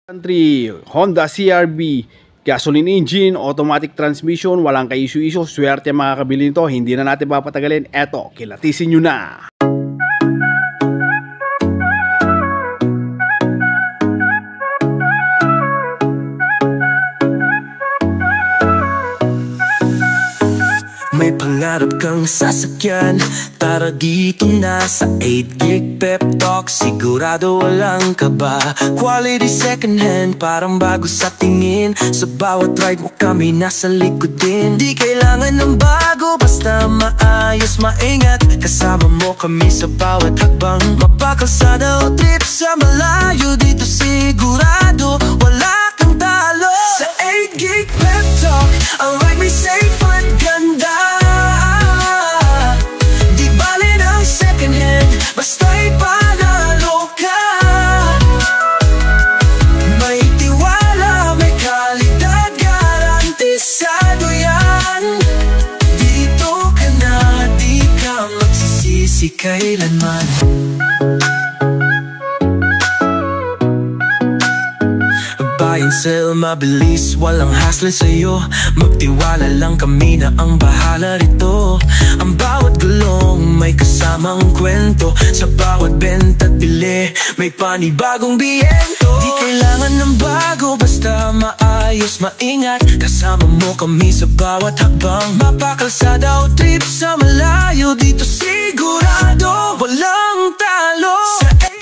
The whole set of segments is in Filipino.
Country, Honda CR-V, gasoline engine, automatic transmission, walang ka-issue-issue, swerte makakabili nito, hindi na natin papatagalin, eto, kilatisin nyo na! May pangarap kang sasakyan, tara dito na sa 8 Gig Pep Talk. Sigurado walang kaba, quality second hand, parang bago sa tingin. Sa bawat ride mo kami nasa likod din. Di kailangan ng bago, basta maayos, maingat. Kasama mo kami sa bawat hakbang. Mapakalsada o trip sa malayo, dito sigurado wala kang talo. Sa 8 Gig Pep Talk, ang ride may safe at ganda. Basta ipanalo ka. May tiwala, may kalidad, garantisado yan. Dito ka na, di ka magsisisi kailanman. Buy and sell, mabilis, walang hassle sa'yo. Magtiwala lang kami na ang bahala rito. Ang bawat gulong may kasamang kwento. Sa bawat benta't bili, may panibagong biyento. Di kailangan ng bago, basta maayos, maingat. Kasama mo kami sa bawat hakbang. Mapakalsada o trip sa malayo, dito sigurado walang talo.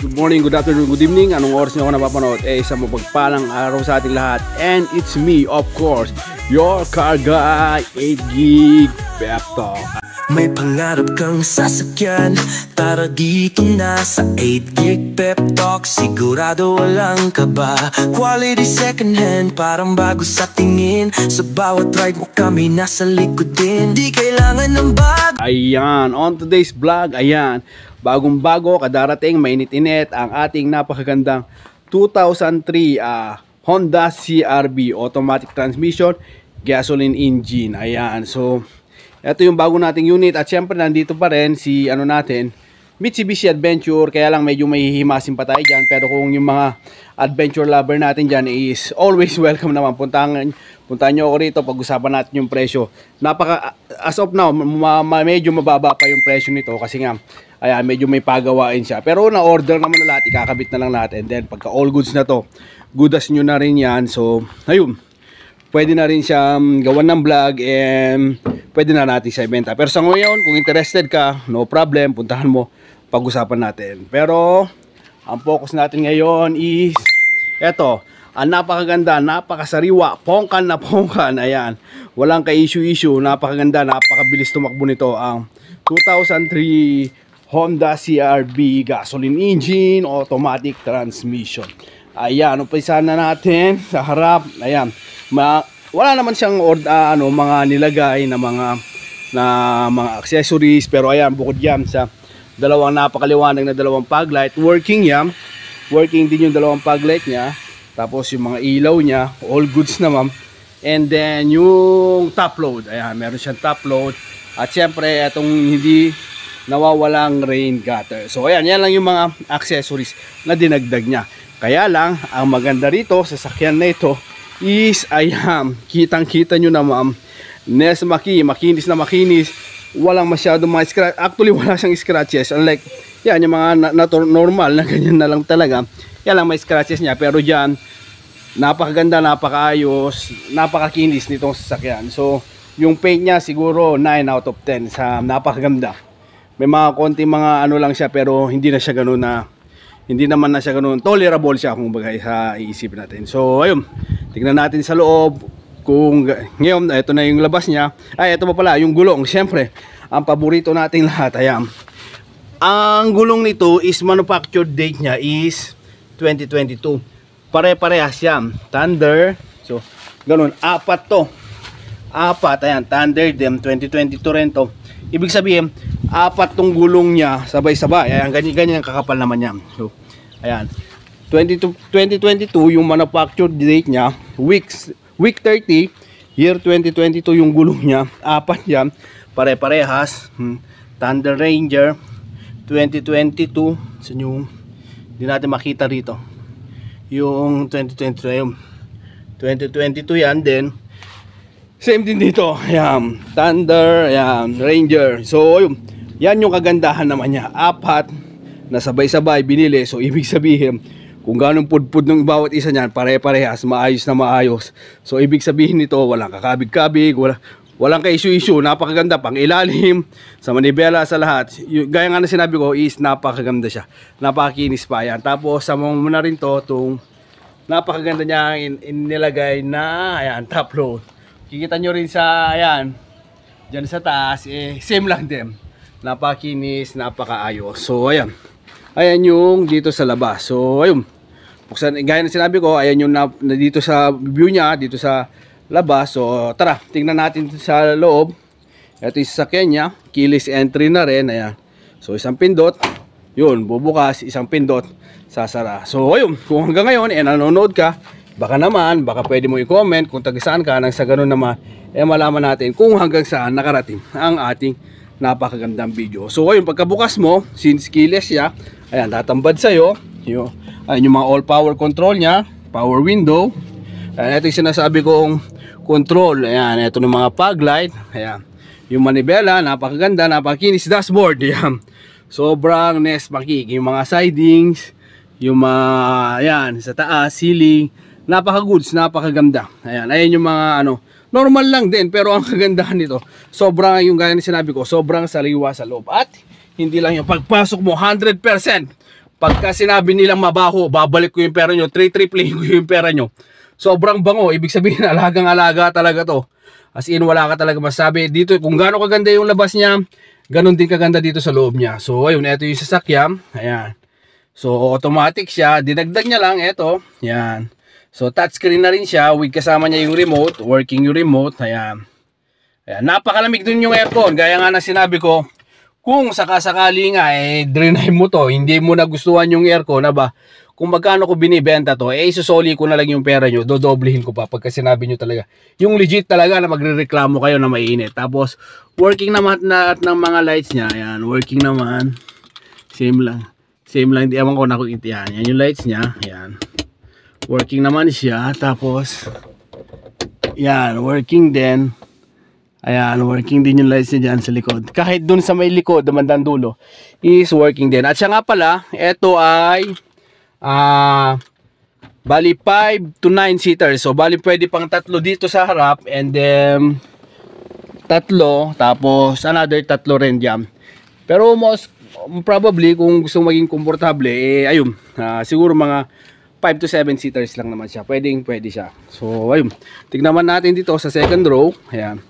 Good morning, good afternoon, good evening. Anong oras niyo ako napapanood? Isang mapagpalang araw sa ating lahat. And it's me, of course, your car guy, 8 Gig Pep Talk. May pangarap kang sasakyan, tara dito na sa 8 Gig Pep Talk. Sigurado walang kaba, quality second hand, parang bago sa tingin. Sa bawat ride mo kami nasa likod din. Di kailangan ng bago. Ayan, on today's vlog, ayan, bagong-bago, kadarating, mainit-init ang ating napakagandang 2003 Honda CR-V automatic transmission, gasoline engine. Ayan, so ito yung bago nating unit. At syempre nandito pa rin si natin, Mitsubishi Adventure. Kaya lang medyo may hihimasin pa tayo dyan. Pero kung yung mga adventure lover natin dyan is always welcome naman. Puntahan nyo ako rito, pag-usapan natin yung presyo. As of now, medyo mababa pa yung presyo nito. Kasi nga, ayan, medyo may pagawain siya. Pero na-order naman na lahat, ikakabit na lang natin. Then pagka all goods na to, goodas nyo na rin yan. So, ayun, pwede na rin siyang gawan ng vlog and pwede na natin siya ibenta. Pero sa ngayon, kung interested ka, no problem, puntahan mo, pag-usapan natin. Pero ang focus natin ngayon is eto, ang napakaganda, napakasariwa, pongkan na pongkan. Ayan, walang ka-issue-issue, napakaganda, napakabilis tumakbo nito ang 2003 Honda CR-V gasoline engine, automatic transmission. Ayan, umpisahan na natin sa harap. Ayan, wala naman siyang mga nilagay na mga accessories, pero ayan, bukod yan sa dalawang napakaliwanag na dalawang fog light, working din yung dalawang fog light niya. Tapos yung mga ilaw niya, all goods naman. And then yung top load, ayan, meron siyang top load. At syempre itong hindi nawawalang rain gutter. So ayan, yan lang yung mga accessories na dinagdag niya. Kaya lang, ang maganda rito sa sasakyan na ito is, ayan, kitang-kita nyo na ma'am, makinis na makinis, walang masyadong mga scratch. Actually, wala siyang scratches. Unlike, yan, yung mga normal na ganyan na lang talaga. Yan lang may scratches niya. Pero dyan, napakaganda, napakaayos, napakakinis nitong sasakyan. So, yung paint niya siguro 9 out of 10 sa napakaganda. May mga konti mga lang siya, pero hindi na siya ganun na, hindi naman na siya ganun, tolerable siya kung bagay sa iisipin natin. So, ayun, tignan natin sa loob kung ngayon, ito na yung labas niya. Ay, ito pa pala, yung gulong. Siyempre, ang paborito nating lahat, ayan. Ang gulong nito is manufactured date niya is 2022. Pare-parehas yan. Thunder. So, ganun. Apat to. Apat, ayan. Thunder dem 2022 rin to. Ibig sabihin, apat tong gulong niya sabay-sabay. Ayan, ganyan kakapal naman yan. So, ayan. 2022 yung manufactured date niya, week 30, year 2022 yung gulong niya, apat yan, pare-parehas. Thunder Ranger 2022, so yung hindi natin makita rito yung 2022 yung 2022 yan din. Same din dito. Ayan, Thunder, ayan, Ranger. So yun, yan yung kagandahan naman niya. Apat na sabay-sabay binili. So ibig sabihin, kung ganong pudpud ng bawat isa niyan, pare-parehas, maayos na maayos. So ibig sabihin nito, walang kakabig-kabig, walang ka-issue-issue, napakaganda, pang ilalim, sa manibela, sa lahat. Gaya nga na sinabi ko, is napakaganda siya. Napakakinis pa yan. Tapos sama mo na rin to, itong napakaganda niya inilagay na, ayan, top load. Kikita nyo rin sa, ayan, dyan sa taas, same lang din. Napakakinis, napakaayos. So ayan. Ayan yung dito sa labas. So ayun, buksan, gaya na sinabi ko, ayan yung na dito sa view niya, dito sa labas. So tara, tingnan natin sa loob. Ito yung sasakyan niya, keyless entry na rin. Ayan. So isang pindot, yun, bubukas, isang pindot, sasara. So ayun, kung hanggang ngayon nanonood ka, baka pwede mo i-comment kung taga saan ka, nang sa ganun naman malaman natin kung hanggang saan nakarating ang ating napakagandang video. So ayun, pagkabukas mo, since keyless siya, ayan, tatambad sa'yo ayun yung mga all power control nya, power window. Ayan, ito yung sinasabi kong control. Ayan, ito ng mga fog light. Ayan, yung manibela, napakaganda, napakinis. Dashboard, ayan, sobrang nest pakik. Yung mga sidings, yung mga, ayan, sa taas, ceiling, napaka-goods, napakaganda. Ayan, ayan yung mga ano, normal lang din, pero ang kagandahan nito, sobrang, yung gaya na sinabi ko, sobrang saliwa sa loob. At hindi lang yung pagpasok mo 100%. Pagka sinabi nilang mabaho, babalik ko yung pera nyo, triple ko yung pera nyo. Sobrang bango, ibig sabihin alagang-alaga talaga to. As in, wala ka talaga masabi. Dito, kung gaano kaganda yung labas niya, ganun din kaganda dito sa loob niya. So ayun, ito yung sasakyan. Ayan. So automatic siya, dinagdag niya lang ito. Ayan. So touchscreen na rin siya, with kasama niya yung remote, working yung remote. Ayan. Ayan, napakalamig dun yung aircon. Gaya nga na sinabi ko, kung sakasakali nga drenay mo to, hindi mo nagustuhan yung aircon, kung magkano ko binibenta to, isusoli ko na lang yung pera nyo, dodoblehin ko pa pagka sinabi nyo talaga. Yung legit talaga na magrereklamo kayo na mainit. Tapos working naman na ng mga lights niya. Ayan, working naman. Same lang. Same lang, di ewan ko na kung yan. Yan yung lights niya. Ayan. Working naman siya. Tapos yan, working din. Ayan, working din yung lights niya dyan sa likod. Kahit dun sa may likod, damandang dulo, is working din. At siya nga pala, ito ay bali 5 to 9 seaters. So bali pwede pang 3 dito sa harap, and then 3, tapos another 3 rin dyan. Pero most probably, kung gusto maging komportable, ayun, siguro mga 5 to 7 seaters lang naman siya. Pwede siya. So ayun, tignan natin dito sa second row. Ayan,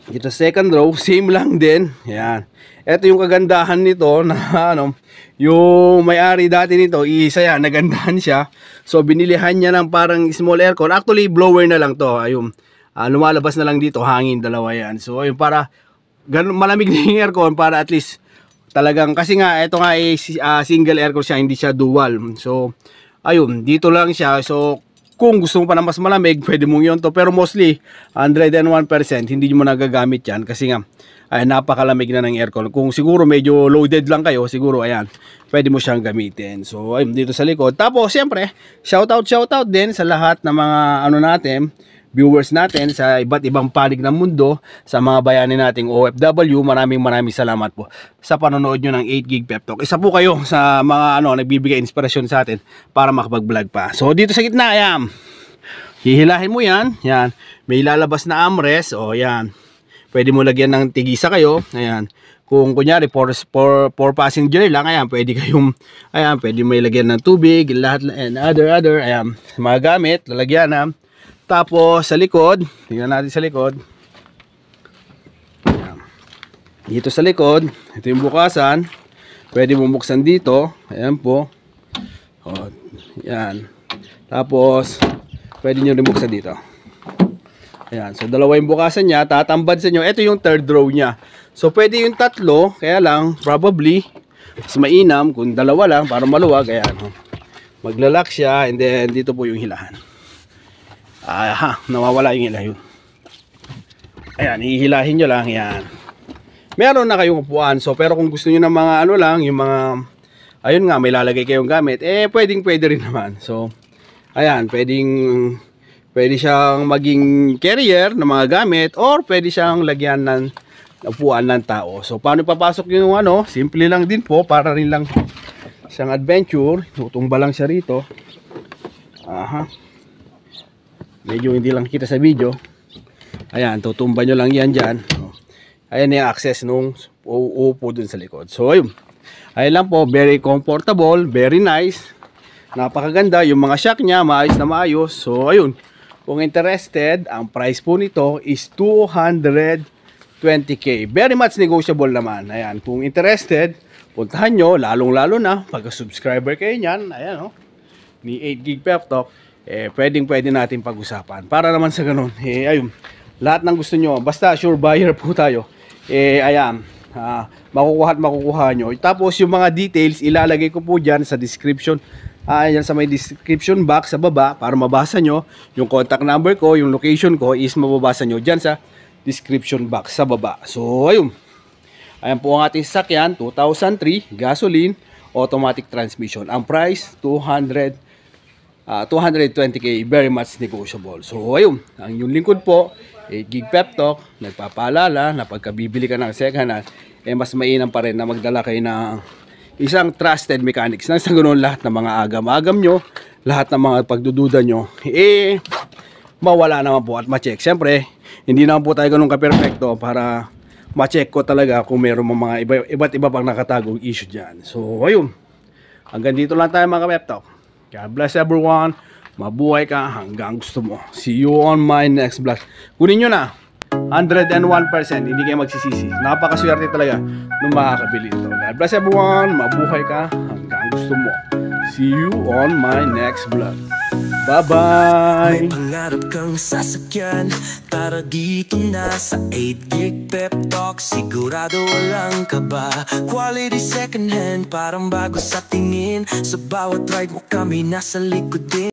dito second row, same lang din. Ayan, ito yung kagandahan nito na ano, yung may-ari dati nito, isa yan, nagandahan siya. So binilihan niya ng parang small aircon. Actually blower na lang to. Ayun, lumalabas na lang dito, hangin, dalawa yan. So ayun, para ganun malamig na yung aircon, para at least talagang, kasi nga ito nga single aircon siya, hindi siya dual. So ayun, dito lang siya. So kung gusto mo pa na mas malamig, pwede mong yun to. Pero mostly 101% hindi mo nagagamit yan, kasi nga ay napakalamig na ng aircon. Kung siguro medyo loaded lang kayo, siguro ayan, pwede mo siyang gamitin. So ayun, dito sa likod. Tapos siyempre, shoutout din sa lahat ng mga ano natin, viewers natin sa iba't ibang panig ng mundo, sa mga bayani nating OFW. Maraming salamat po sa panonood nyo ng 8GB Pep Talk. Isa po kayo sa mga nagbibigay inspirasyon sa atin para makapag-vlog pa. So dito sa gitna, ayan, hihilahin mo yan. Yan, may lalabas na armrest. O yan, pwede mo lagyan ng tigisa kayo. Ayan, kung kunyari 4 passenger lang, ayan, pwede kayong, ayan, pwede may lagyan ng tubig, lahat, and other, ayan, mga gamit, lalagyan na. Tapos sa likod, tingnan natin sa likod. Ayan. Dito sa likod, ito yung bukasan. Pwede mong buksan dito. Ayan po. O, yan. Tapos pwede nyo rin buksan dito. Ayan. So dalawa yung bukasan niya. Tatambad sa inyo. Ito yung third row niya. So pwede yung 3. Kaya lang, probably mas mainam kung dalawa lang para maluwag. Ayan. Maglalak siya. And then dito po yung hilahan. Nawawala yung ilaw. Ayan, hihilahin nyo lang. Yan. Meron na kayong upuan. So pero kung gusto nyo ng mga ano lang, yung mga ayun nga, may lalagay kayong gamit, pwede rin naman. So, ayan, pwede siyang maging carrier ng mga gamit or pwede siyang lagyan ng upuan ng tao. So, paano ipapasok yung ano? Simple lang din po, para rin lang siyang adventure. Tutumba lang siya rito. Aha. Medyo hindi lang kita sa video. Ayan, tutumba nyo lang yan dyan. Ayan yung access nung uupo dun sa likod. So, ayun. Ayun lang po, very comfortable, very nice. Napakaganda. Yung mga shock niya, maayos na maayos. So, ayun. Kung interested, ang price po nito is 220k. Very much negotiable naman. Ayan, kung interested, puntahan nyo, lalong-lalo na, pagka-subscriber kayo nyan, ayan, ni 8GB Pep Talk, pwede natin pag-usapan. Para naman sa ganun, ayun, lahat ng gusto nyo, basta sure buyer po tayo, ayan, makukuha nyo. Tapos yung mga details, ilalagay ko po dyan sa description, ayan, sa may description box sa baba, para mabasa nyo. Yung contact number ko, yung location ko, is mababasa nyo dyan sa description box sa baba. So, ayun, ayan po ang ating sasakyan, 2003, gasoline, automatic transmission. Ang price, 220k, very much negotiable. So, ayun, ang yung lingkod po, 8GB Pep Talk, nagpapaalala na pagkabibili ka ng second hand, mas mainam pa rin na magdala kayo ng isang trusted mechanics. Nang sa ganoon, lahat ng mga agam-agam nyo, lahat ng mga pagdududa nyo, mawala naman po at ma-check. Siyempre, hindi naman po tayo ganun ka-perfecto para ma-check ko talaga kung meron mga iba't iba pang nakatagong issue dyan. So, ayun. Hanggang dito lang tayo mga Pep Talk. God bless everyone. Mabuhay ka hanggang gusto mo. See you on my next vlog. Kunin nyo na. 101%. Hindi kayo magsisisi. Napakaswerte talaga nung makakabili ito. God bless everyone. Mabuhay ka hanggang gusto mo. See you on my next vlog. Bye-bye! May pangarap kang sasakyan, tara dito na sa 8GB Pep Talk. Sigurado walang kaba, quality second hand, parang bago sa tingin. Sa bawat ride mo kami nasa likod din.